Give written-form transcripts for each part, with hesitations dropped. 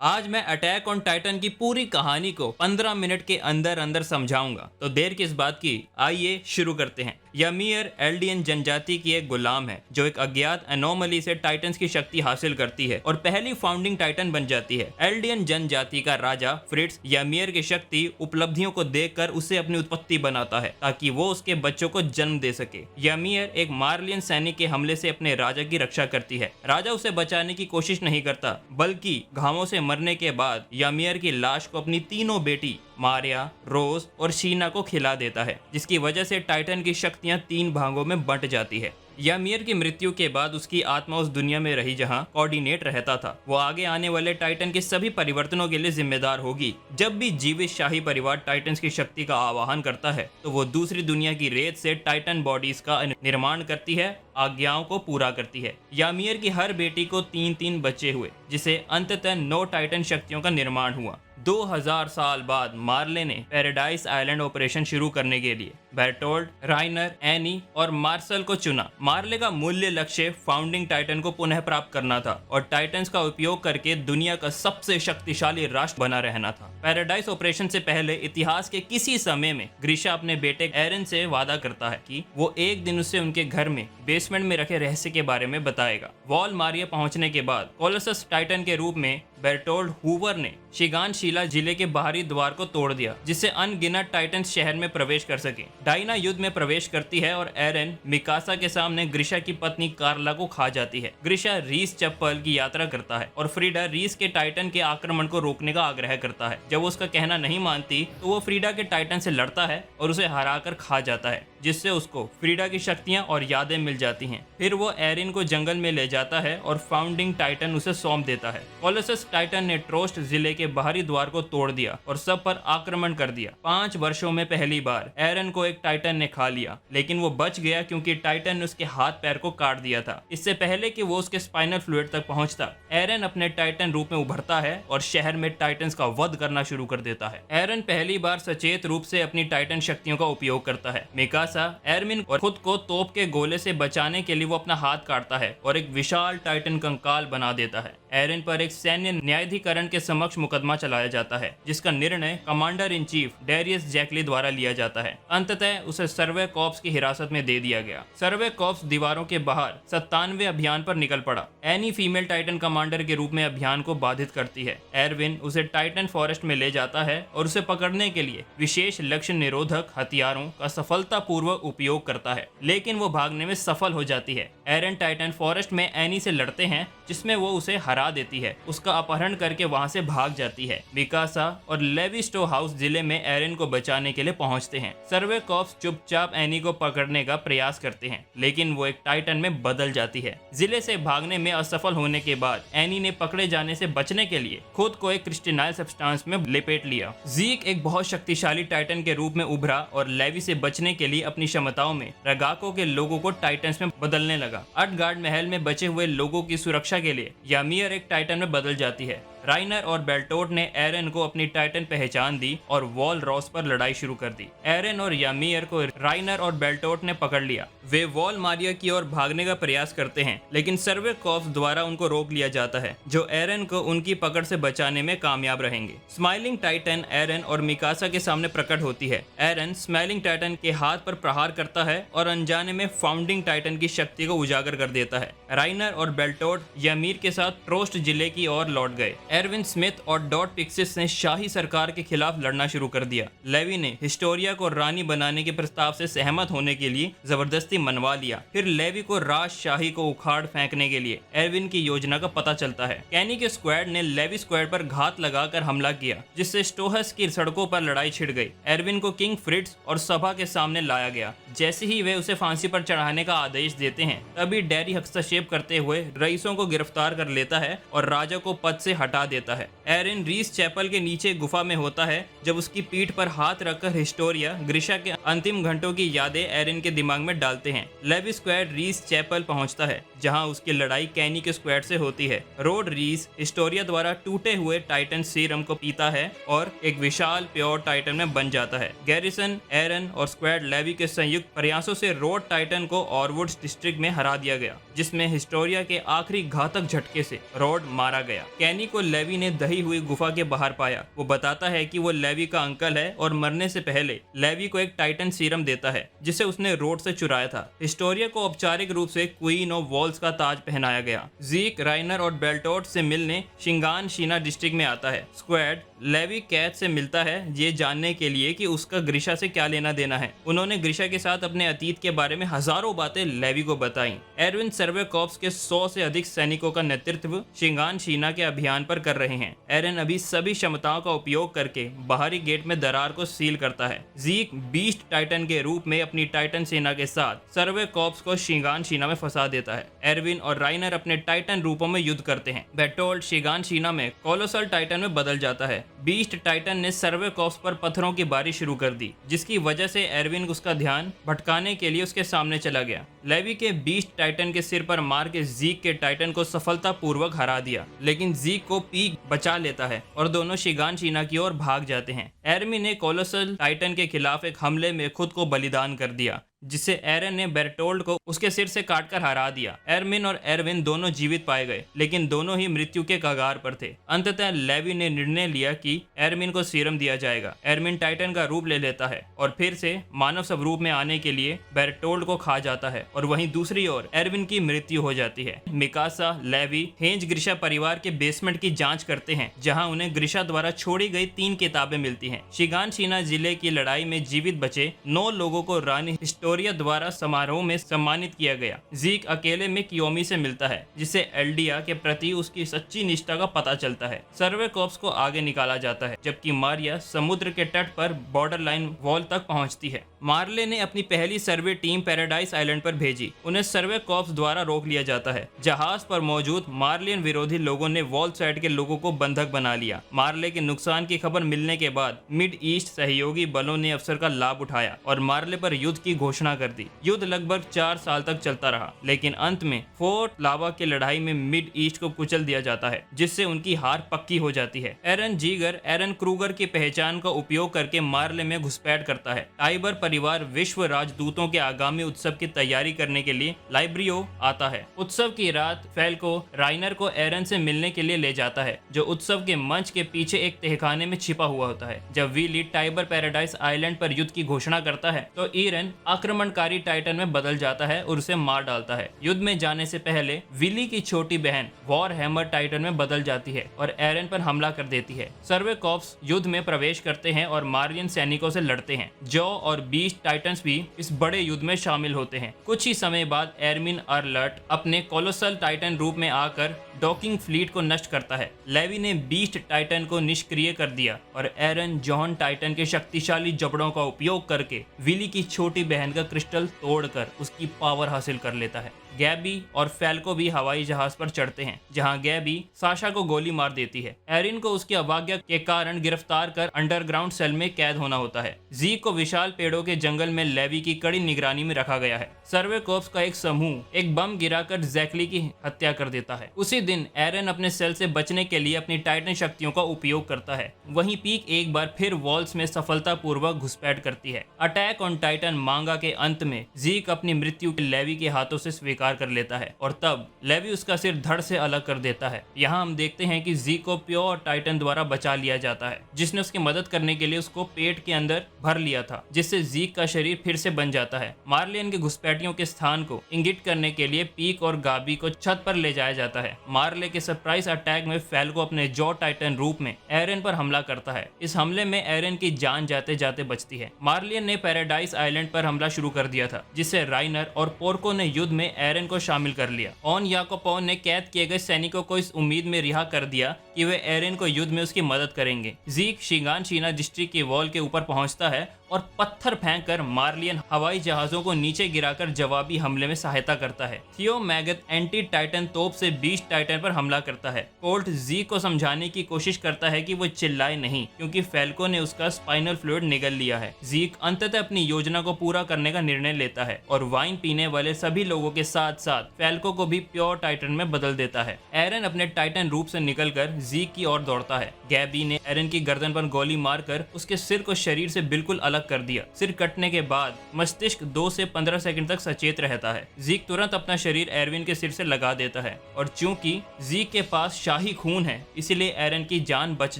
आज मैं attack on Titan की पूरी कहानी को 15 मिनट के अंदर अंदर समझाऊंगा, तो देर किस बात की, आइए शुरू करते हैं। ymir एल्डियन जनजाति की एक गुलाम है जो एक अज्ञात एनोमली से टाइटन्स की शक्ति हासिल करती है और पहली फाउंडिंग टाइटन बन जाती है। एल्डियन जनजाति का राजा फ्रिट्ज ymir की शक्ति उपलब्धियों को देखकर उसे अपनी उत्पत्ति बनाता है ताकि वो उसके बच्चों को जन्म दे सके। ymir एक मार्लियन सैनिक के हमले से अपने राजा की रक्षा करती है। राजा उसे बचाने की कोशिश नहीं करता, बल्कि घावों से मरने के बाद ymir की लाश को अपनी तीनों बेटी मारिया, रोज और शीना को खिला देता है, जिसकी वजह से टाइटन की शक्तियां 3 भागों में बंट जाती है। ymir की मृत्यु के बाद उसकी आत्मा उस दुनिया में रही जहां कोऑर्डिनेट रहता था। वो आगे आने वाले टाइटन के सभी परिवर्तनों के लिए जिम्मेदार होगी। जब भी जीवित शाही परिवार टाइटन्स की शक्ति का आवाहन करता है तो वो दूसरी दुनिया की रेत से टाइटन बॉडीज का निर्माण करती है, आज्ञाओं को पूरा करती है। ymir की हर बेटी को 3-3 बच्चे हुए, जिसे अंततः 9 टाइटन शक्तियों का निर्माण हुआ। 2000 साल बाद मार्ले ने पैराडाइज आइलैंड ऑपरेशन शुरू करने के लिए बेर्टोल्ड, राइनर, एनी और मार्सल को चुना। मार्ले का मूल्य लक्ष्य फाउंडिंग टाइटन को पुनः प्राप्त करना था और टाइटन्स का उपयोग करके दुनिया का सबसे शक्तिशाली राष्ट्र बना रहना था। पैराडाइज ऑपरेशन से पहले इतिहास के किसी समय में ग्रीशा अपने बेटे एरन से वादा करता है कि वो एक दिन उसे उनके घर में बेसमेंट में रखे रहस्य के बारे में बताएगा। वॉल मारिया पहुंचने के बाद कोलोसस टाइटन के रूप में बेर्टोल्ड हूवर ने शिगान शीला जिले के बाहरी द्वार को तोड़ दिया, जिससे अनगिनत टाइटन शहर में प्रवेश कर सके। डायना युद्ध में प्रवेश करती है और एरन मिकासा के सामने ग्रीशा की पत्नी कार्ला को खा जाती है। ग्रीशा रीस चप्पल की यात्रा करता है और फ्रीडा रीस के टाइटन के आक्रमण को रोकने का आग्रह करता है। जब वो उसका कहना नहीं मानती तो वो फ्रीडा के टाइटन से लड़ता है और उसे हराकर खा जाता है, जिससे उसको फ्रीडा की शक्तियां और यादें मिल जाती हैं। फिर वो एरिन को जंगल में ले जाता है और फाउंडिंग टाइटन उसे सौंप देता है। कोलोसस टाइटन ने ट्रोस्ट जिले के बाहरी द्वार को तोड़ दिया और सब पर आक्रमण कर दिया। 5 वर्षों में पहली बार एरन को एक टाइटन ने खा लिया, लेकिन वो बच गया क्योंकि टाइटन ने उसके हाथ पैर को काट दिया था। इससे पहले कि वो उसके स्पाइनल फ्लूइड तक पहुंचता, एरन अपने टाइटन रूप में उभरता है और शहर में टाइटन्स का वध करना शुरू कर देता है। एरन पहली बार सचेत रूप से अपनी टाइटन शक्तियों का उपयोग करता है। मिकासा, एरमिन और खुद को तोप के गोले से बचाने के लिए वो अपना हाथ काटता है और एक विशाल टाइटन कंकाल बना देता है। एरन पर एक सैन्य न्यायाधिकरण के समक्ष मुकदमा चलाया जाता है, जिसका निर्णय कमांडर इन चीफ डेरियस जैकली द्वारा लिया जाता है। अंततः उसे सर्वे कॉर्प्स की हिरासत में दे दिया गया। सर्वे कॉर्प्स दीवारों के बाहर 97वें अभियान पर निकल पड़ा। एनी फीमेल टाइटन कमांडर के रूप में अभियान को बाधित करती है। एरविन उसे टाइटन फॉरेस्ट में ले जाता है और उसे पकड़ने के लिए विशेष लक्ष्य निरोधक हथियारों का सफलतापूर्वक उपयोग करता है, लेकिन वो भागने में सफल हो जाती है। एरन टाइटन फॉरेस्ट में एनी से लड़ते हैं, जिसमें वो उसे हरा देती है। उसका अपहरण करके वहां से भाग जाती है। मिकासा और लेविस्टो हाउस जिले में एरन को बचाने के लिए पहुंचते हैं। सर्वे कॉर्प्स चुपचाप एनी को पकड़ने का प्रयास करते हैं, लेकिन वो एक टाइटन में बदल जाती है। जिले से भागने में असफल होने के बाद एनी ने पकड़े जाने से बचने के लिए खुद को एक क्रिस्टनाइल सब्सटेंस में लिपेट लिया। जीक एक बहुत शक्तिशाली टाइटन के रूप में उभरा और लेवी से बचने के लिए अपनी क्षमताओं में रगाको के लोगों को टाइटन्स में बदलने लगा। अटगार्ड महल में बचे हुए लोगों की सुरक्षा के लिए ymir एक टाइटन में बदल जाती है। राइनर और बेल्टोट ने एरन को अपनी टाइटन पहचान दी और वॉल रॉस पर लड़ाई शुरू कर दी। एरन और ymir को राइनर और बेल्टोट ने पकड़ लिया। वे वॉल मारिया की ओर भागने का प्रयास करते हैं, लेकिन सर्वे कॉर्प्स द्वारा उनको रोक लिया जाता है, जो एरन को उनकी पकड़ से बचाने में कामयाब रहेंगे। स्माइलिंग टाइटन एरन और मिकासा के सामने प्रकट होती है। एरन स्माइलिंग टाइटन के हाथ पर प्रहार करता है और अनजाने में फाउंडिंग टाइटन की शक्ति को उजागर कर देता है। राइनर और बेल्टोट ymir के साथ ट्रोस्ट जिले की ओर लौट गए। एरविन स्मिथ और डॉट पिक्सिस ने शाही सरकार के खिलाफ लड़ना शुरू कर दिया। लेवी ने हिस्टोरिया को रानी बनाने के प्रस्ताव से सहमत होने के लिए जबरदस्ती मनवा लिया। फिर लेवी को राजशाही को उखाड़ फेंकने के लिए एरविन की योजना का पता चलता है। कैनी के स्क्वाड ने लेवी स्क्वाड पर घात लगाकर हमला किया, जिससे स्टोहस की सड़कों पर लड़ाई छिड़ गई। एरविन को किंग फ्रिट्ज और सभा के सामने लाया गया। जैसे ही वे उसे फांसी पर चढ़ाने का आदेश देते हैं, तभी डैरी हस्तक्षेप करते हुए रईसों को गिरफ्तार कर लेता है और राजा को पद से हटा देता है। एरन रीस चैपल के नीचे गुफा में होता है जब उसकी पीठ पर हाथ रखकर हिस्टोरिया ग्रीशा के अंतिम घंटों की यादें एरन के दिमाग में डालते हैं। लेवी स्क्वाड रीस चैपल पहुंचता है, जहां उसकी लड़ाई कैनी के स्क्वाड से होती है। रोड रीस हिस्टोरिया द्वारा टूटे हुए टाइटन सीरम को पीता है और एक विशाल प्योर टाइटन में बन जाता है। गैरिसन, एरन और स्क्वाड लेवी के संयुक्त प्रयासों से रोड टाइटन को ऑरवुड्स डिस्ट्रिक्ट में हरा दिया गया, जिसमें हिस्टोरिया के आखिरी घातक झटके से रोड मारा गया। कैनी को लेवी ने दही हुई गुफा के बाहर पाया। वो बताता है कि वो लेवी का अंकल है और मरने से पहले लेवी को एक टाइटन सीरम देता है जिसे उसने रोड से चुराया था। हिस्टोरिया को औपचारिक रूप से क्वीन ऑफ वॉल्स का ताज पहनाया गया। जीक, राइनर और बेल्टोट से मिलने शिंगान शीना डिस्ट्रिक्ट में आता है। स्क्वाड लेवी कैथ से मिलता है ये जानने के लिए कि उसका ग्रिशा से क्या लेना देना है। उन्होंने ग्रिशा के साथ अपने अतीत के बारे में हजारों बातें लेवी को बताई। एरविन सर्वे कॉर्प्स के 100 से अधिक सैनिकों का नेतृत्व शिंगान शीना के अभियान पर कर रहे हैं। एरन अभी सभी क्षमताओं का उपयोग करके बाहरी गेट में दरार को सील करता है। जीक बीस्ट टाइटन के रूप में अपनी टाइटन सेना के साथ सर्वे कॉर्प्स को शिंगान शीना में फंसा देता है। एरविन और राइनर अपने टाइटन रूपों में युद्ध करते हैं। बेटोल्ड शिंगान शीना में कोलोसल टाइटन में बदल जाता है। बीस्ट टाइटन ने सर्वे कॉर्प्स पर पत्थरों की बारिश शुरू कर दी, जिसकी वजह से एरविन उसका ध्यान भटकाने के लिए उसके सामने चला गया। लेवी के बीस्ट टाइटन के सिर पर मार के जीक के टाइटन को सफलतापूर्वक हरा दिया, लेकिन जीक को पीक बचा लेता है और दोनों शिगान शीना की ओर भाग जाते हैं। एरमी ने कोलोसल टाइटन के खिलाफ एक हमले में खुद को बलिदान कर दिया, जिससे एरन ने बेरटोल्ड को उसके सिर से काटकर हरा दिया। एरमिन और एरविन दोनों जीवित पाए गए, लेकिन दोनों ही मृत्यु के कगार पर थे। अंततः लेवी ने निर्णय लिया कि एरमिन को सीरम दिया जाएगा। एरमिन टाइटन का रूप ले लेता है और फिर से मानव स्वरूप में आने के लिए बेरटोल्ड को खा जाता है, और वहीं दूसरी ओर एरविन की मृत्यु हो जाती है। मिकासा, लेवी, हेंज ग्रिशा परिवार के बेसमेंट की जांच करते हैं, जहां उन्हें ग्रिशा द्वारा छोड़ी गई 3 किताबें मिलती हैं। शिगान शीना जिले की लड़ाई में जीवित बचे 9 लोगों को रानी हिस्टोरिया द्वारा समारोह में सम्मानित किया गया। जीक अकेले में कियोमी से मिलता है, जिससे एल्डिया के प्रति उसकी सच्ची निष्ठा का पता चलता है। सर्वे कॉर्प्स को आगे निकाला जाता है, जबकि मारिया समुद्र के तट पर बॉर्डर लाइन वॉल तक पहुंचती है। मार्ले ने अपनी पहली सर्वे टीम पैराडाइज आइलैंड पर भेजी। उन्हें सर्वे कॉर्प्स द्वारा रोक लिया जाता है। जहाज पर मौजूद मार्लियन विरोधी लोगों ने वॉल साइड के लोगों को बंधक बना लिया। मार्ले के नुकसान की खबर मिलने के बाद मिड ईस्ट सहयोगी बलों ने अवसर का लाभ उठाया और मार्ले पर युद्ध की घोषणा कर दी। युद्ध लगभग 4 साल तक चलता रहा, लेकिन अंत में फोर्ट लावा की लड़ाई में मिड ईस्ट को कुचल दिया जाता है, जिससे उनकी हार पक्की हो जाती है। एरन जीगर एरन क्रूगर की पहचान का उपयोग करके मार्ले में घुसपैठ करता है। टाइबर परिवार विश्व राजदूतों के आगामी उत्सव की तैयारी करने के लिए लाइब्रियो आता है। उत्सव की रात फैल्को राइनर को एरन से मिलने के लिए ले जाता है, जो उत्सव के मंच के पीछे एक तहखाने में छिपा हुआ होता है। जब विली टाइबर पैराडाइज आइलैंड पर युद्ध की घोषणा करता है, तो ईरन आक्रमणकारी टाइटन में बदल जाता है और उसे मार डालता है। युद्ध में जाने से पहले विली की छोटी बहन वॉर हैमर टाइटन में बदल जाती है और एरन पर हमला कर देती है। सर्वे कॉर्प्स युद्ध में प्रवेश करते हैं और मारियन सैनिकों से लड़ते हैं। जॉ और बीस्ट टाइटन्स भी इस बड़े युद्ध में शामिल होते हैं। कुछ ही समय बाद एरमिन अर्लट अपने कोलोसल टाइटन रूप में आकर डॉकिंग फ्लीट को नष्ट करता है। लेवी ने बीस्ट टाइटन को निष्क्रिय कर दिया और एरन जॉन टाइटन के शक्तिशाली जबड़ों का उपयोग करके विली की छोटी बहन का क्रिस्टल तोड़कर उसकी पावर हासिल कर लेता है। गैबी और फैल्को भी हवाई जहाज पर चढ़ते हैं, जहां गैबी साशा को गोली मार देती है। एरिन को उसकी अवज्ञा के कारण गिरफ्तार कर अंडरग्राउंड सेल में कैद होना होता है। जीक को विशाल पेड़ों के जंगल में लेवी की कड़ी निगरानी में रखा गया है। सर्वे कॉर्प्स का एक समूह एक बम गिराकर जैकली की हत्या कर देता है। उसी दिन एरन अपने सेल से बचने के लिए अपनी टाइटन शक्तियों का उपयोग करता है। वहीं पीक एक बार फिर वॉल्स में सफलतापूर्वक घुसपैठ करती है। अटैक ऑन टाइटन मांगा के अंत में जीक अपनी मृत्यु लेवी के हाथों से स्वीकार कर लेता है और तब लेवी उसका सिर धड़ से अलग कर देता है। यहाँ हम देखते हैं कि जीक को प्योर टाइटन द्वारा बचा लिया जाता है, जिसने उसकी मदद करने के लिए उसको पेट के अंदर भर लिया था, जिससे जीक का शरीर फिर से बन जाता है। मार्लियन के घुसपैठियों के स्थान को इंगित करने के लिए पीक और गाबी को छत पर ले जाया जाता है। मार्ले के सरप्राइज अटैक में फैल्को अपने जॉ टाइटन रूप में एरन पर हमला करता है। इस हमले में एरन की जान जाते जाते बचती है। मार्लियन ने पैराडाइज आइलैंड पर हमला शुरू कर दिया था, जिससे राइनर और पोर्को ने युद्ध में एरन को शामिल कर लिया। ऑन याकोपोन ने कैद किए गए सैनिकों को इस उम्मीद में रिहा कर दिया कि वे एरन को युद्ध में उसकी मदद करेंगे। जीक शिगान शीना डिस्ट्रिक्ट के वॉल के ऊपर पहुंचता है और पत्थर फेंककर मार्लियन हवाई जहाजों को नीचे गिराकर जवाबी हमले में सहायता करता है। थियो मैगत एंटी टाइटन तोप से बीस्ट टाइटन पर हमला करता है। कोल्ट जीक को समझाने की कोशिश करता है कि वो चिल्लाए नहीं, क्योंकि फैल्को ने उसका स्पाइनल फ्लूइड निगल लिया है। जीक अंततः अपनी योजना को पूरा करने का निर्णय लेता है और वाइन पीने वाले सभी लोगों के साथ साथ फैल्को को भी प्योर टाइटन में बदल देता है। एरन अपने टाइटन रूप से निकलकर जीक की ओर दौड़ता है। गैबी ने एरन की गर्दन पर गोली मारकर उसके सिर को शरीर से बिल्कुल अलग कर दिया। सिर कटने के बाद मस्तिष्क 2 से 15 सेकंड तक सचेत रहता है। जीक तुरंत अपना शरीर एरविन के सिर से लगा देता है और चूंकि जीक के पास शाही खून है इसलिए एरन की जान बच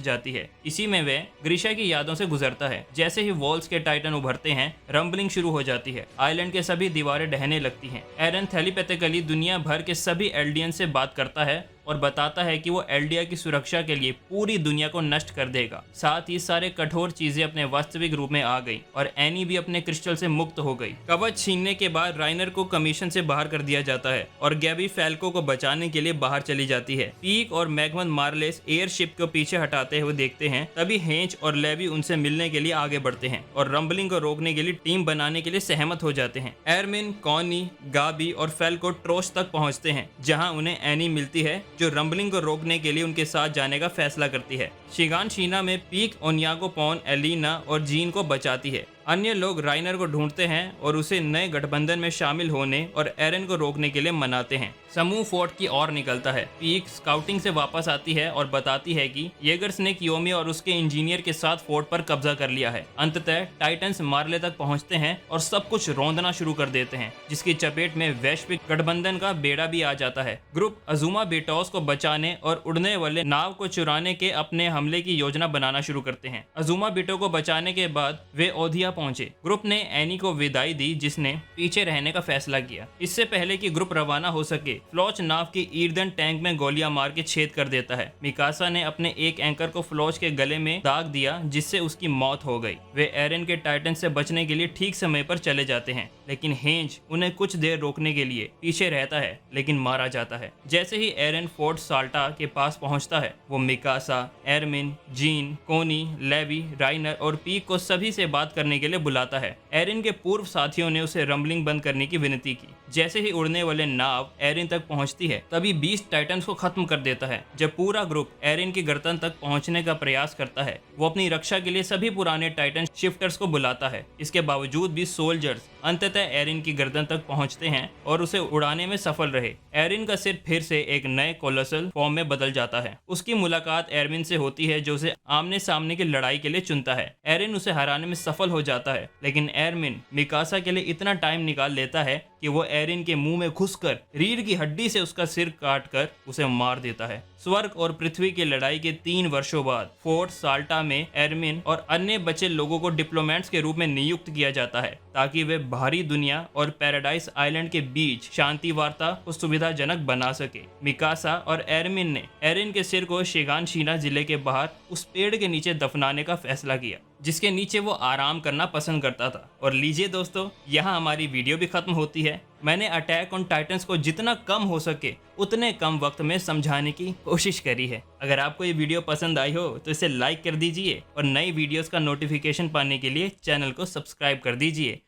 जाती है। इसी में वे ग्रीशा की यादों से गुजरता है। जैसे ही वॉल्स के टाइटन उभरते हैं, रंबलिंग शुरू हो जाती है। आइलैंड के सभी दीवारें ढहने लगती हैं। एरन टेलीपैथिकली दुनिया भर के सभी एल्डियन से बात करता है और बताता है कि वो एल्डिया की सुरक्षा के लिए पूरी दुनिया को नष्ट कर देगा। साथ ही सारे कठोर चीजें अपने वास्तविक रूप में आ गई और एनी भी अपने क्रिस्टल से मुक्त हो गई। कवच छीनने के बाद राइनर को कमीशन से बाहर कर दिया जाता है और गैबी फैल्को को बचाने के लिए बाहर चली जाती है। पीक और मैगमन मार्लेस एयरशिप को पीछे हटाते हुए देखते हैं। तभी हेंच और लेवी उनसे मिलने के लिए आगे बढ़ते हैं और रंबलिंग को रोकने के लिए टीम बनाने के लिए सहमत हो जाते हैं। एरमिन, कॉनी, गाबी और फैल्को ट्रोस तक पहुंचते हैं जहां उन्हें एनी मिलती है जो रंबलिंग को रोकने के लिए उनके साथ जाने का फैसला करती है। शिगान शीना में पीक ओनियागो पॉन, एलिना और जीन को बचाती है। अन्य लोग राइनर को ढूंढते हैं और उसे नए गठबंधन में शामिल होने और एरन को रोकने के लिए मनाते हैं। समूह फोर्ट की ओर निकलता है। पीक स्काउटिंग से वापस आती है और बताती है कि येगर्स ने कियोमी और उसके इंजीनियर के साथ फोर्ट पर कब्जा कर लिया है। अंततः टाइटन्स मार्ले तक पहुंचते हैं और सब कुछ रौंदना शुरू कर देते हैं, जिसकी चपेट में वैश्विक गठबंधन का बेड़ा भी आ जाता है। ग्रुप अजुमा बेटॉस को बचाने और उड़ने वाले नाव को चुराने के अपने हमले की योजना बनाना शुरू करते हैं। अजुमा बेटो को बचाने के बाद वे ओधिया पहुंचे। ग्रुप ने एनी को विदाई दी, जिसने पीछे रहने का फैसला किया। इससे पहले कि ग्रुप रवाना हो सके, फ्लोच नाव की ईर्दन टैंक में गोलियां मार के छेद कर देता है। मिकासा ने अपने एक एंकर को फ्लोच के गले में दाग दिया, जिससे उसकी मौत हो गई। वे एरन के टाइटन से बचने के लिए ठीक समय पर चले जाते हैं, लेकिन हेंज उन्हें कुछ देर रोकने के लिए पीछे रहता है, लेकिन मारा जाता है। जैसे ही एरन फोर्ट साल्टा के पास पहुंचता है, वो मिकासा, एरमिन, जीन, कोनी, लेवी, राइनर और पीक को सभी से बात करने के लिए बुलाता है। एरिन के पूर्व साथियों ने उसे रंबलिंग बंद करने की विनती की। जैसे ही उड़ने वाले नाव एरिन तक पहुंचती है, तभी 20 टाइटन्स को खत्म कर देता है। जब पूरा ग्रुप एरिन की गर्दन तक पहुंचने का प्रयास करता है, वो अपनी रक्षा के लिए सभी पुराने टाइटन शिफ्टर्स को बुलाता है। इसके बावजूद भी सोल्जर्स अंततः एरिन की गर्दन तक पहुंचते हैं और उसे उड़ाने में सफल रहे। एरिन का सिर फिर से एक नए कोलोसल फॉर्म में बदल जाता है। उसकी मुलाकात एरमिन से होती है, जो उसे आमने सामने की लड़ाई के लिए चुनता है। एरिन उसे हराने में सफल हो जाता है, लेकिन एरमिन मिकासा के लिए इतना टाइम निकाल लेता है कि वो एरिन के मुंह में घुसकर रीढ़ की हड्डी से उसका सिर काटकर उसे मार देता है। स्वर्ग और पृथ्वी की लड़ाई के 3 वर्षों बाद फोर्ट साल्टा में एरमिन और अन्य बचे लोगों को डिप्लोमेट्स के रूप में नियुक्त किया जाता है, ताकि वे बाहरी दुनिया और पैराडाइज आइलैंड के बीच शांति वार्ता को सुविधाजनक बना सके। मिकासा और एरमिन ने एरिन के सिर को शिगान शीना जिले के बाहर उस पेड़ के नीचे दफनाने का फैसला किया, जिसके नीचे वो आराम करना पसंद करता था। और लीजिए दोस्तों, यहाँ हमारी वीडियो भी खत्म होती है। मैंने अटैक ऑन टाइटन्स को जितना कम हो सके उतने कम वक्त में समझाने की कोशिश करी है। अगर आपको ये वीडियो पसंद आई हो तो इसे लाइक कर दीजिए और नई वीडियोस का नोटिफिकेशन पाने के लिए चैनल को सब्सक्राइब कर दीजिए।